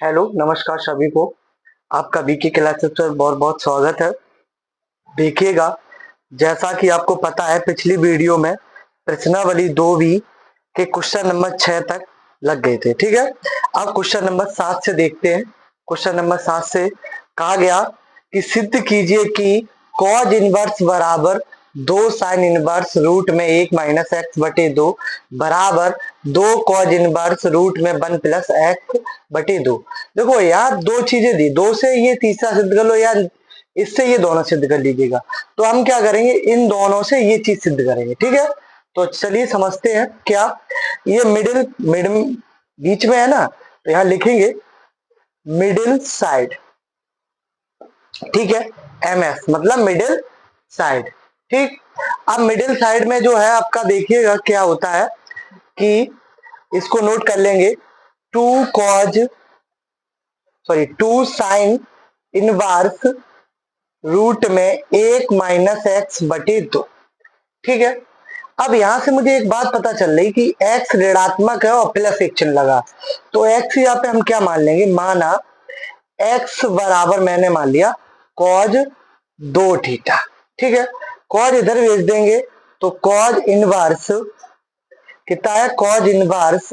Hello नमस्कार सभी को। आपका बीके क्लासेस पर बहुत बहुत स्वागत है। देखिएगा, जैसा कि आपको पता है पिछली वीडियो में प्रश्नावली 2B के क्वेश्चन नंबर 6 तक लग गए थे। ठीक है, अब क्वेश्चन नंबर 7 से देखते हैं। क्वेश्चन नंबर 7 से कहा गया कि सिद्ध कीजिए कि कॉज इनवर्स बराबर 2 साइन इनवर्स रूट में 1 माइनस एक्स बटे 2 बराबर 2 कॉज इनवर्स रूट में 1 प्लस एक्स बटे 2। देखो यार, दो चीजें दी, दो से ये तीसरा सिद्ध कर लो या इससे ये दोनों सिद्ध कर लीजिएगा। तो हम क्या करेंगे, इन दोनों से ये चीज सिद्ध करेंगे। ठीक है, तो चलिए समझते हैं। क्या ये मिडिल मिडिल बीच में है ना, तो यहां लिखेंगे मिडिल साइड। ठीक है, MS मतलब मिडिल साइड। ठीक, अब मिडिल साइड में जो है आपका देखिएगा क्या होता है कि इसको नोट कर लेंगे, 2 साइन इनवर्स रूट में 1 माइनस एक्स बटे 2। ठीक है, अब यहां से मुझे एक बात पता चल रही कि x ऋणात्मक है और प्लस एक चिन्ह लगा, तो x यहाँ पे हम क्या मान लेंगे, माना x बराबर मैंने मान लिया कॉज 2 थीटा। ठीक है, कॉज इधर भेज देंगे तो कॉज इनवर्स कितना है, कॉज इनवर्स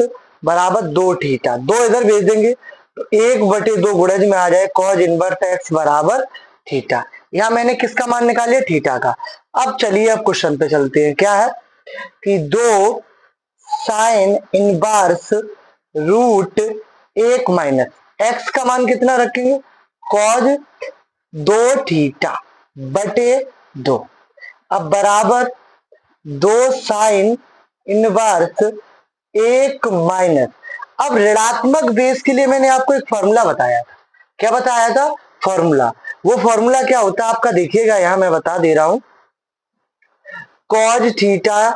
बराबर 2 थीटा, 2 इधर भेज देंगे तो 1/2 गुणज में आ जाए कॉज इनवर्स x बराबर थीटा। यहां मैंने किसका मान निकाल लिया, थीटा का। अब चलिए अब क्वेश्चन पे चलते हैं। क्या है कि 2 sine inverse root 1 minus x का मान कितना रखेंगे, कॉज 2 थीटा बटे 2, अब बराबर 2 साइन इनवर्स 1 माइनस। अब ऋणात्मक बेस के लिए मैंने आपको एक फॉर्मूला बताया था। क्या बताया था, फॉर्मूला। वो फॉर्मूला क्या होता है आपका, देखिएगा यहां मैं बता दे रहा हूं। कॉज थीटा,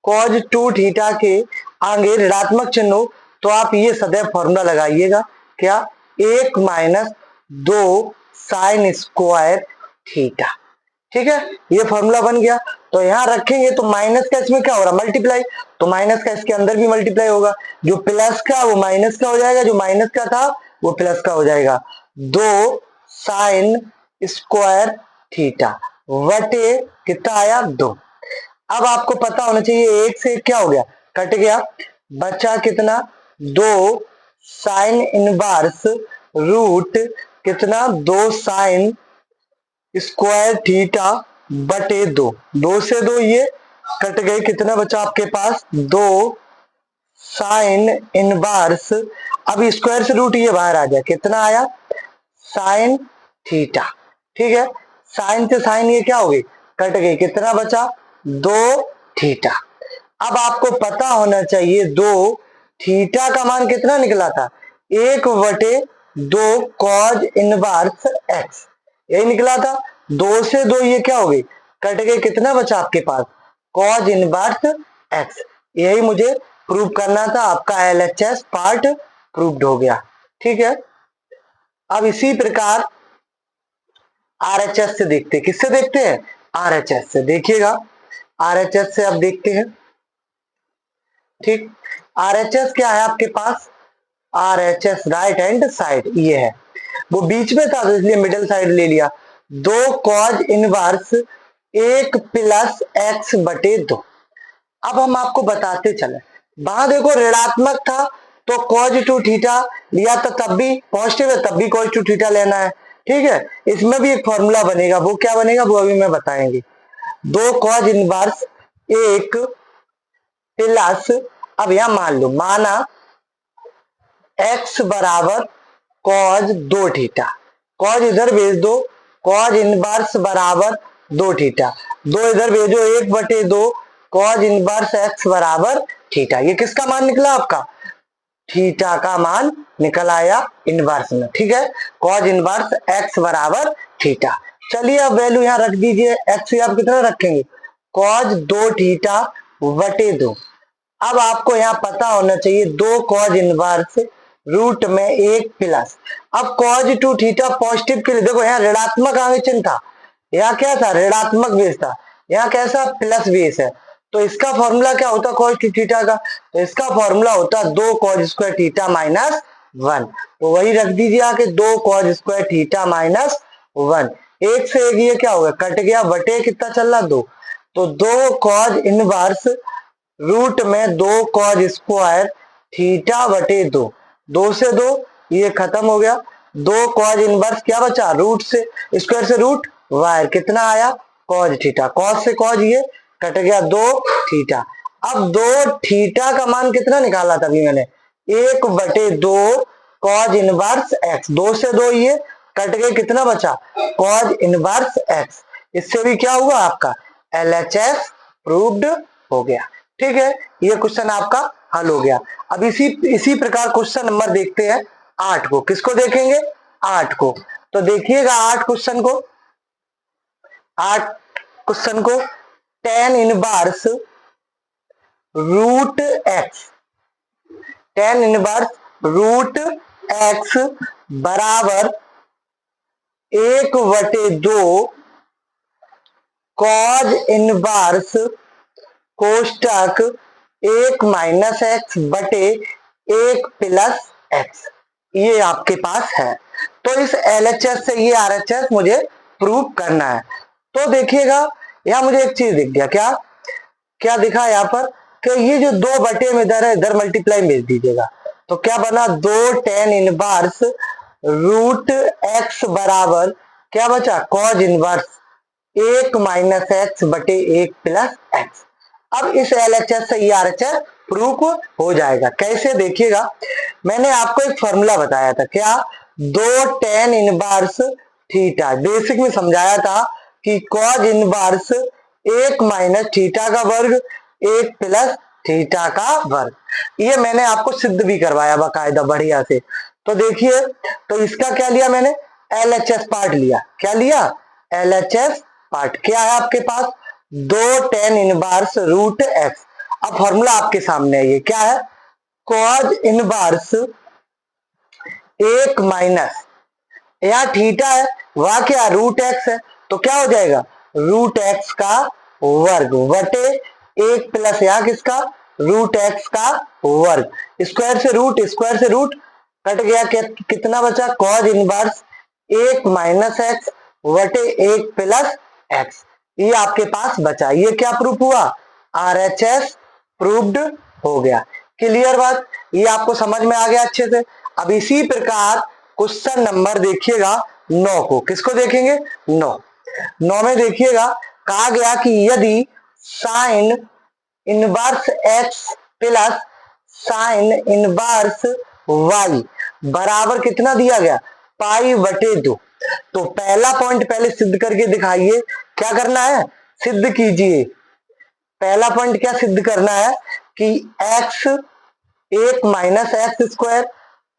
कॉज 2 थीटा के आगे ऋणात्मक चिन्ह हो तो आप ये सदैव फॉर्मूला लगाइएगा। क्या, 1 माइनस 2 साइन स्क्वायर थीटा। ठीक है, ये फॉर्मूला बन गया। तो यहां रखेंगे तो माइनस का इसमें क्या हो रहा है, मल्टीप्लाई, तो माइनस का इसके अंदर भी मल्टीप्लाई होगा। जो प्लस का वो माइनस का हो जाएगा, जो माइनस का था वो प्लस का हो जाएगा। 2 साइन स्क्वायर थीटा वटे कितना आया, 2। अब आपको पता होना चाहिए, एक से एक क्या हो गया, कट गया, बचा कितना, 2 साइन इनवर्स रूट कितना, 2 साइन स्क्वायर थीटा बटे 2, 2 से 2 ये कट गए, कितना बचा आपके पास, 2 साइन इनवर्स, अब स्क्वायर से रूट ये बाहर आ जाए, कितना आया, साइन थीटा। ठीक है, साइन से साइन ये क्या हो गई, कट गई, कितना बचा, 2 थीटा। अब आपको पता होना चाहिए 2 थीटा का मान कितना निकला था, 1/2 कॉज इनवर्स एक्स, यही निकला था। 2 से 2 ये क्या हो गई, कट गए, कितना बचा आपके पास, कॉज इनवर्स एक्स। यही मुझे प्रूव करना था, आपका LHS पार्ट प्रूव्ड हो गया। ठीक है, अब इसी प्रकार RHS से देखते हैं, किससे देखते हैं, RHS से। देखिएगा RHS से अब देखते हैं। ठीक, RHS क्या है आपके पास, RHS राइट हैंड साइड ये है, वो बीच में था तो इसलिए मिडिल साइड ले लिया। 2 कॉज इनवर्स 1 प्लस एक्स बटे 2। अब हम आपको बताते चले, वहां देखो ऋणात्मक था तो कॉज 2 थीटा लिया था, तब भी पॉजिटिव है तब भी कॉज 2 थीटा लेना है। ठीक है, इसमें भी एक फॉर्मूला बनेगा, वो क्या बनेगा वो अभी मैं बताएंगे। 2 कॉज इनवर्स 1 प्लस, अब यहां मान लो, माना x बराबर कॉज 2 थीटा, कॉज इधर भेज दो, कॉज इनवर्स बराबर 2 थीटा, 2 इधर भेजो, 1/2 कॉज इनवर्स x बराबर थीटा। ये किसका मान निकला आपका, थीटा का मान निकल आया इनवर्स में। ठीक है, कॉज इनवर्स x बराबर थीटा। चलिए अब वैल्यू यहां रख दीजिए, x आप कितना रखेंगे, कॉज 2 थीटा बटे 2। अब आपको यहां पता होना चाहिए 2 कॉज इनवर्स रूट में 1 प्लस, अब कॉज 2 थीटा पॉजिटिव के लिए देखो यहाँ ऋणात्मक आगे चिन्ह था, यहाँ क्या था, ऋणात्मक बेस था, यहाँ कैसा प्लस बेस है, तो इसका फॉर्मूला क्या होता कॉज 2 थीटा का, तो इसका फॉर्मूला होता 2 कॉज स्क्वायर थीटा माइनस 1। तो वही रख दीजिए आके 2 कॉज स्क्वायर थीटा माइनस 1। एक से एक ये क्या हो गया, कट गया, बटे कितना चल रहा 2। तो 2 कॉज इनवर्स रूट में 2 कॉज स्क्वायर थीटा बटे 2। 2 से 2 ये खत्म हो गया। 2 कॉज इनवर्स क्या बचा, रूट से स्क्वायर से रूट वायर कितना आया कॉज थीटा, कॉज से कॉज ये कट गया 2 थीटा। अब 2 थीटा का मान कितना निकाला था अभी मैंने, 1 बटे 2 कॉज इनवर्स एक्स। 2 से 2 ये कट गए, कितना बचा कॉज इनवर्स एक्स। इससे भी क्या हुआ आपका LHS प्रूव्ड हो गया। ठीक है, ये क्वेश्चन आपका हल हो गया। अब इसी प्रकार क्वेश्चन नंबर देखते हैं 8 को। किसको देखेंगे 8 को, तो देखिएगा 8 क्वेश्चन को। 8 क्वेश्चन को tan inverse root x, tan inverse root x बराबर 1 बटे 2 कॉज इनवर्स कोष्टक 1 माइनस एक्स बटे 1 प्लस एक्स, ये आपके पास है। तो इस LHS से ये RHS मुझे प्रूव करना है। तो देखिएगा यहां मुझे एक चीज दिख गया, क्या क्या दिखा यहाँ पर कि ये जो 2 बटे में इधर है, इधर मल्टीप्लाई भेज दीजिएगा। तो क्या बना 2 tan इनवर्स रूट एक्स बराबर क्या बचा कॉज इनवर्स 1 माइनस एक्स बटे 1 प्लस एक्स। अब इस LHS से RHS प्रूफ हो जाएगा। कैसे देखिएगा, मैंने आपको एक फॉर्मूला बताया था, क्या 2 tan इनवर्स थीटा, बेसिक में समझाया था कि कॉज इनवर्स 1 माइनस थीटा का वर्ग 1 प्लस थीटा का वर्ग। ये मैंने आपको सिद्ध भी करवाया बाकायदा बढ़िया से। तो देखिए, तो इसका क्या लिया मैंने LHS पार्ट लिया। क्या लिया LHS पार्ट। क्या है आपके पास 2 tan इनवर्स रूट एक्स। अब फॉर्मूला आपके सामने है, ये क्या है कॉज इनवर्स 1 माइनस, यहाँ थीटा है वहां क्या रूट एक्स है, तो क्या हो जाएगा रूट एक्स का वर्ग बटे 1 प्लस यहाँ किसका रूट एक्स का वर्ग, स्क्वायर से रूट कट गया, कितना बचा कॉज इनवर्स 1 माइनस एक्स बटे 1 प्लस एक्स, ये आपके पास बचा। ये क्या प्रूफ हुआ RHS प्रूव्ड हो गया। क्लियर बात, ये आपको समझ में आ गया अच्छे से। अब इसी प्रकार क्वेश्चन नंबर देखिएगा 9 को। किसको देखेंगे 9 में देखिएगा कहा गया कि यदि sine inverse x plus sine inverse y बराबर कितना दिया गया पाई बटे 2। तो पहला पॉइंट पहले सिद्ध करके दिखाइए, क्या करना है सिद्ध कीजिए। पहला पॉइंट क्या सिद्ध करना है कि x 1 minus x square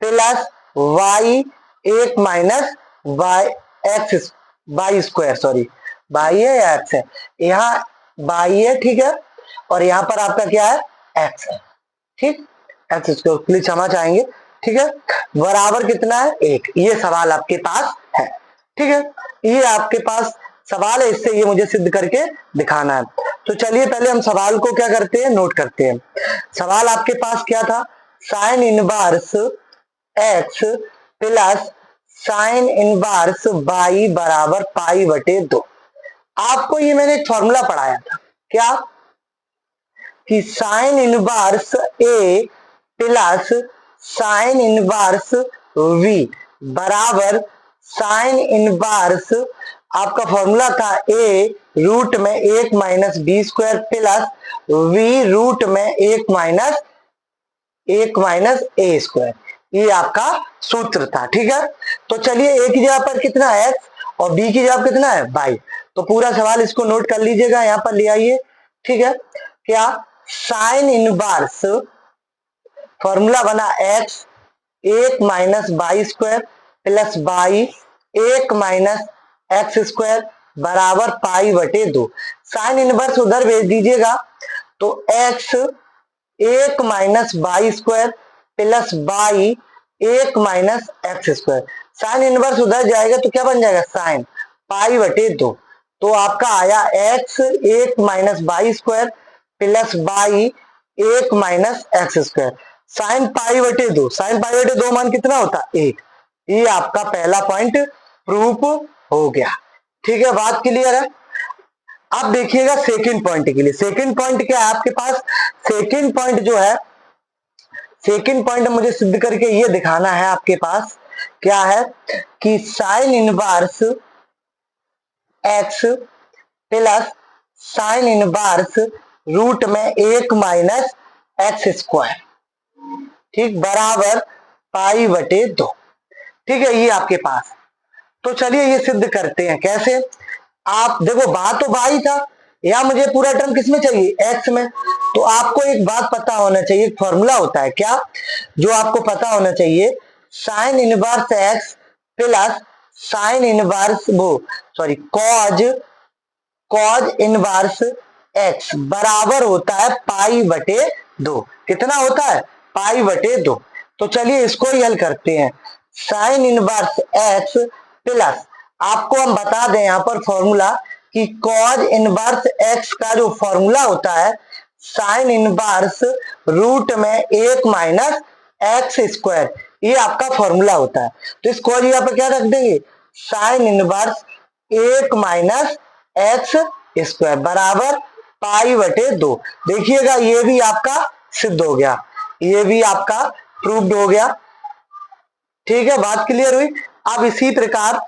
plus y 1 minus y x y square, sorry y है या एक्स है, यहाँ वाई है ठीक है, और यहाँ पर आपका क्या है एक्स है, ठीक एक्स स्क्वायर प्लीज क्षमा चाहेंगे, ठीक है, बराबर कितना है 1। ये सवाल आपके पास है, ठीक है, ये आपके पास सवाल है, इससे ये मुझे सिद्ध करके दिखाना है। तो चलिए पहले हम सवाल को क्या करते हैं नोट करते हैं। सवाल आपके पास क्या था sine inverse x plus sine inverse y बराबर पाई बटे 2। आपको ये मैंने एक फॉर्मूला पढ़ाया था, क्या कि sine inverse a plus sine inverse b बराबर साइन इनवर्स, आपका फॉर्मूला था ए रूट में 1 minus b square plus b root में 1 माइनस ए स्क्वायर, ये आपका सूत्र था, ठीक है। तो चलिए ए की जगह पर कितना है एक्स और बी की जगह कितना है वाई, तो पूरा सवाल इसको नोट कर लीजिएगा, यहां पर ले आइए, ठीक है। क्या साइन इनवर्स फॉर्मूला बना x 1 minus y square plus y 1 minus x square बराबर पाई बटे 2। साइन इनवर्स उधर भेज दीजिएगा, तो x 1 minus y square plus y 1 minus x square, sine inverse उधर जाएगा तो क्या बन जाएगा साइन पाई बटे 2। तो आपका आया x 1 minus y square plus y 1 minus x square. Sine pi बटे 2, साइन पाई बटे 2 मान कितना होता है 1। ये आपका पहला पॉइंट प्रूफ हो गया। ठीक है, बात क्लियर है। अब देखिएगा सेकंड पॉइंट के लिए। सेकंड पॉइंट क्या है आपके पास? सेकंड पॉइंट जो है, सेकंड पॉइंट मुझे सिद्ध करके ये दिखाना है आपके पास क्या है कि sine inverse x plus sine inverse root में 1 माइनस एक्स स्क्वायर, ठीक, बराबर पाई बटे 2। ठीक है, ये आपके पास। तो चलिए ये सिद्ध करते हैं। कैसे? आप देखो, बात तो बाई था, या मुझे पूरा टर्म किसमें चाहिए? एक्स में। तो आपको एक बात पता होना चाहिए, फॉर्मूला होता है क्या जो आपको पता होना चाहिए, sign inverse x plus sine inverse cause inverse x बराबर होता है पाई बटे 2। कितना होता है? पाई बटे 2। तो चलिए इसको ही हल करते हैं। साइन इनवर्स एक्स प्लस, आपको हम बता दें यहां पर फॉर्मूला कि कॉज इनवर्स एक्स का जो फॉर्मूला होता है साइन इनवर्स रूट में 1 माइनस एक्स स्क्वायर, ये आपका फॉर्मूला होता है। तो इस कॉज यहाँ पर क्या रख देंगे? Sine inverse 1 minus x square बराबर पाई बटे 2। देखिएगा ये भी आपका सिद्ध हो गया, ये भी आपका प्रूव्ड हो गया। ठीक है, बात क्लियर हुई। अब इसी प्रकार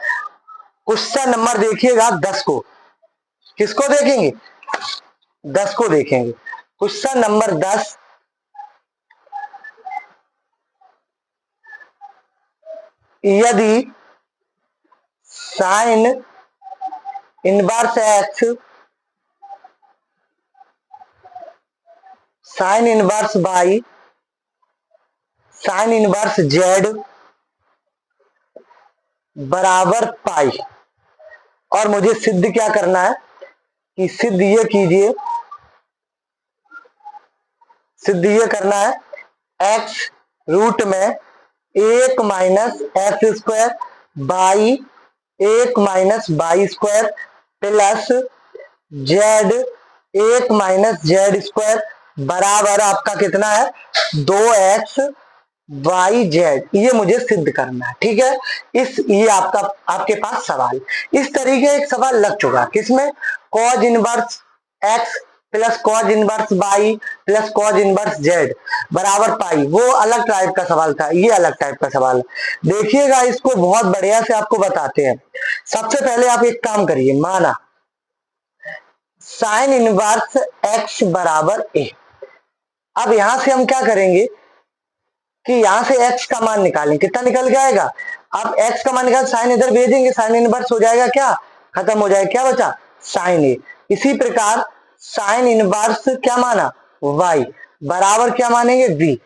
क्वेश्चन नंबर देखिएगा 10 को। किसको देखेंगे? 10 को देखेंगे। क्वेश्चन नंबर 10, यदि sine inverse x sine inverse by sine inverse z बराबर पाई, और मुझे सिद्ध क्या करना है कि सिद्ध ये कीजिए, सिद्ध ये करना है एक्स रूट में 1 minus x square by 1 minus y square plus z 1 minus z square बराबर आपका कितना है? 2x Y Z. ये मुझे सिद्ध करना है। ठीक है, ये आपके पास सवाल इस तरीके एक सवाल लग चुका। किसमें? Cos inverse x plus cos inverse y plus cos inverse z बराबर पाई, वो अलग टाइप का सवाल था, ये अलग टाइप का सवाल। देखिएगा इसको बहुत बढ़िया से आपको बताते हैं। सबसे पहले आप एक काम करिए, माना साइन इनवर्स एक्स बराबर ए। अब यहां से हम क्या करेंगे कि यहां से x का मान निकालें। कितना निकल जाएगा? अब x का मान निकाल, साइन इधर भेजेंगे, साइन इनवर्स हो जाएगा, क्या खत्म हो जाएगा, क्या बचा? साइन ए। इसी प्रकार साइन इनवर्स क्या माना? y बराबर क्या मानेंगे? v।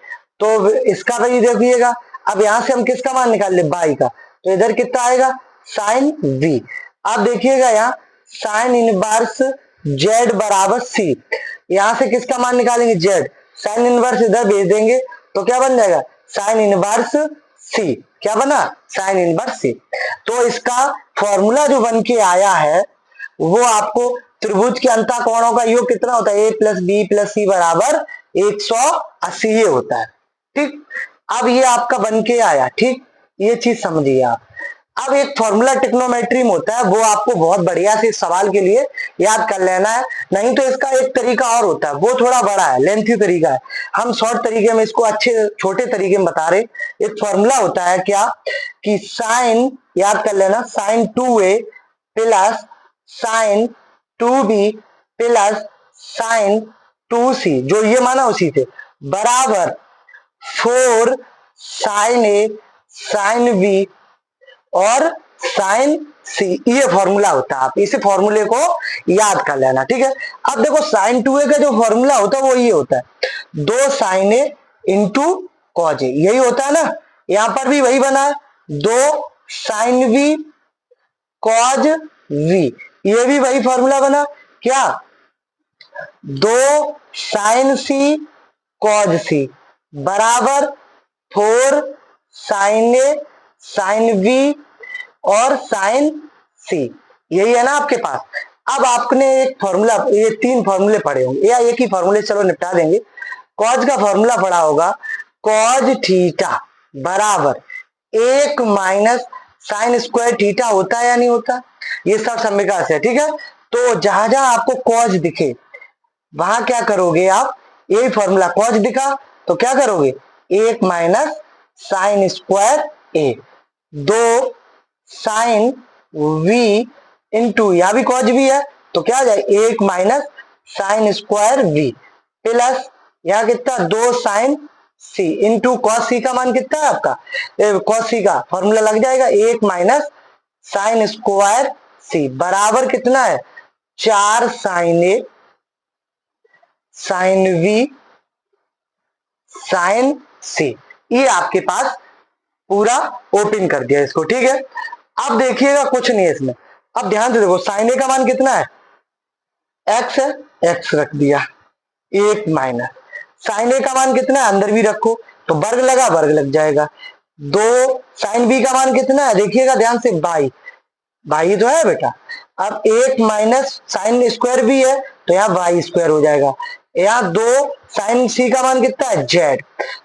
तो इसका वही देखिएगा। अब यहां से हम किसका मान निकाल ले? y का। तो इधर कितना आएगा? Sine v। अब देखिएगा यहाँ साइन इनवर्स z बराबर c, यहां से किसका मान निकालेंगे? z। साइन इनवर्स इधर भेज देंगे तो क्या बन जाएगा? Sine inverse C. क्या बना? Sine inverse C. तो इसका फॉर्मूला जो बन के आया है वो आपको त्रिभुज के अंतःकोणों का योग कितना होता है? a प्लस बी प्लस सी बराबर 180 ये होता है। ठीक, अब ये आपका बन के आया। ठीक, ये चीज समझिए आप। अब एक फॉर्मूला ट्रिग्नोमेट्री में होता है, वो आपको बहुत बढ़िया से सवाल के लिए याद कर लेना है। नहीं तो इसका एक तरीका और होता है, वो थोड़ा बड़ा है, लेंथी तरीका है। हम शॉर्ट तरीके में इसको अच्छे छोटे तरीके में बता रहे। एक फॉर्मूला होता है क्या कि साइन, याद कर लेना, sine 2a plus sine 2b plus sine 2c, जो ये माना उसी से, बराबर 4 साइन a साइन b और साइन सी। ये फॉर्मूला होता है, आप इसी फॉर्मूले को याद कर लेना। ठीक है, अब देखो साइन 2a का जो फॉर्मूला होता है वो ये होता है 2 साइन ए इंटू कॉज ए, यही होता है ना। यहां पर भी वही बना है 2 साइन वी कॉज वी, ये भी वही फॉर्मूला बना। क्या? 2 साइन सी कॉज सी बराबर 4 साइन ए साइन वी और साइन सी, यही है ना आपके पास। अब आपने एक फॉर्मूला, ये 3 फॉर्मूले पढ़े होंगे या एक ही फॉर्मूले चलो निपटा देंगे। कॉज का फॉर्मूला पढ़ा होगा कॉज थीटा बराबर 1 माइनस साइन स्क्वायर थीटा होता है या नहीं होता? ये सब समीकरण है, ठीक है। तो जहां जहां आपको कॉज दिखे वहां क्या करोगे आप, यही फॉर्मूला, कॉज दिखा तो क्या करोगे, 1 minus sine square a, 2 sine b into, यहां भी कॉज भी है तो क्या आ जाए 1 minus sine square b plus यहां कितना 2 sine c into cos c का मान कितना है आपका, कॉस सी का फॉर्मूला लग जाएगा 1 माइनस साइन स्क्वायर सी बराबर कितना है 4 sine A sine B sine सी। ये आपके पास पूरा ओपन कर दिया इसको, ठीक है। अब देखिएगा कुछ नहीं है इसमें, अब ध्यान से देखो साइन ए का मान कितना है, एक्स है, एक्स रख दिया, 1 माइनस साइन ए का मान कितना है, अंदर भी रखो तो वर्ग लगा, वर्ग लग जाएगा। 2 साइन बी का मान कितना है, देखिएगा ध्यान से, बाई, बाई तो है बेटा। अब 1 माइनस साइन स्क्वायर भी है तो यहाँ वाई स्क्वायर हो जाएगा। यहाँ 2 साइन सी का मान कितना है, जेड,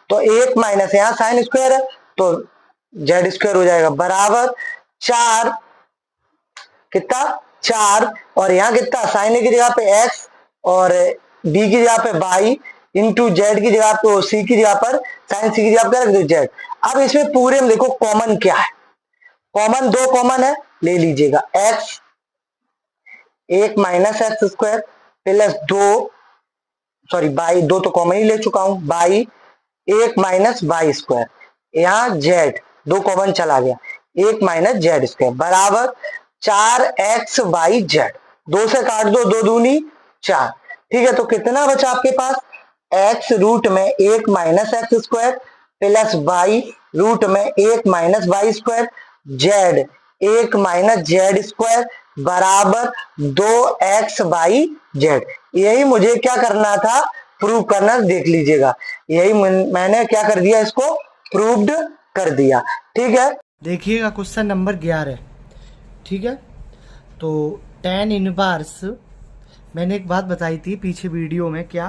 तो 1 माइनस यहाँ साइन स्क्वायर है तो जेड स्क्वायर हो जाएगा बराबर 4, कितना 4, और यहाँ कितना साइन ए की जगह पे एक्स और बी की जगह पे बाई इंटू जेड की जगह पे, सी की जगह पर साइन सी की जगह पर रख दो जेड। अब इसमें पूरे में देखो कॉमन क्या है, कॉमन 2 कॉमन है, ले लीजिएगा x 1 minus x square plus 2, sorry by, 2 तो कॉमन ही ले चुका हूं, बाई 1 माइनस वाई स्क्वायर, यहाँ जेड 2 कॉमन चला गया, 1 माइनस जेड स्क्वायर बराबर 4 एक्स वाई जेड, 2 से काट दो, 2 दूनी 4, ठीक है। तो कितना बचा आपके पास, एक्स रूट में 1 minus x square plus y root में 1 minus y square, z 1 minus z square बराबर 2x बाई जेड। यही मुझे क्या करना था, प्रूव करना, देख लीजिएगा, यही मैंने क्या कर दिया, इसको प्रूव्ड कर दिया, ठीक है। देखिएगा क्वेश्चन नंबर 11, ठीक है। तो tan इनवर्स, मैंने एक बात बताई थी पीछे वीडियो में, क्या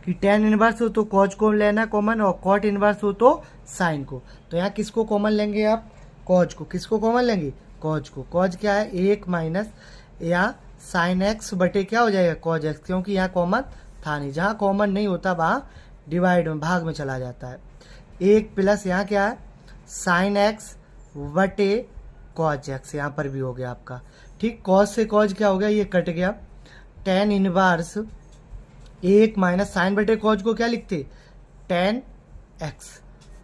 कि tan इनवर्स हो तो कॉज को लेना कॉमन और कॉट इनवर्स हो तो साइन को। तो यहाँ किसको कॉमन लेंगे आप, कॉज को। किसको कॉमन लेंगे, कॉज को। कॉज क्या है, 1 माइनस यहाँ साइन एक्स बटे क्या हो जाएगा कॉज एक्स, क्योंकि यहाँ कॉमन था नहीं, जहाँ कॉमन नहीं होता वहाँ डिवाइड में, भाग में चला जाता है। 1 प्लस यहाँ क्या है साइन एक्स बटे कॉज एक्स, यहाँ पर भी हो गया आपका, ठीक। कॉज से कॉज क्या हो गया, ये कट गया। tan इनवर्स 1 माइनस साइन बटे कॉज को क्या लिखते, tan एक्स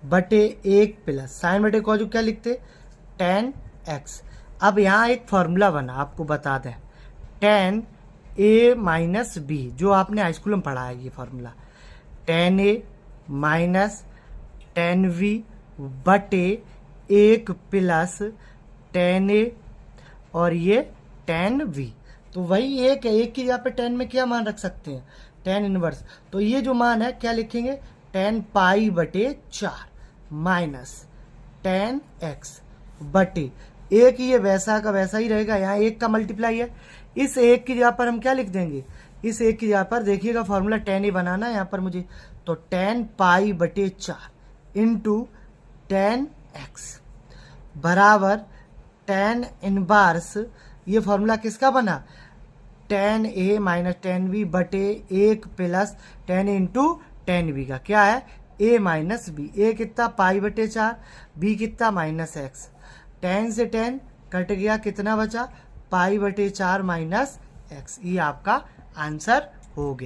बटे 1 प्लस साइन बटे कॉज को क्या लिखते, tan एक्स। अब यहाँ एक फॉर्मूला बना, आपको बता दें, tan a माइनस बी, जो आपने हाई स्कूल में पढ़ा है ये formula, tan a minus tan v बटे 1 प्लस tan a और ये tan v। तो वही एक है, एक की जगह पे tan में क्या मान रख सकते हैं, tan इनवर्स। तो ये जो मान है क्या लिखेंगे, tan पाई बटे 4 माइनस tan x बटे 1, ये वैसा का वैसा ही रहेगा, यहाँ 1 का मल्टीप्लाई है, इस 1 की जगह पर हम क्या लिख देंगे, इस 1 की जगह पर देखिएगा फॉर्मूला tan ही बनाना है यहाँ पर मुझे, तो tan पाई बटे 4 इंटू tan x बराबर tan इनवर्स, ये फॉर्मूला किसका बना, tan a minus tan b बटे 1 plus tan a into tan b का, क्या है a माइनस b। a कितना पाई बटे 4, b कितना माइनस x, tan से tan कट गया, कितना बचा पाई बटे 4 माइनस x। ये आपका आंसर हो गया।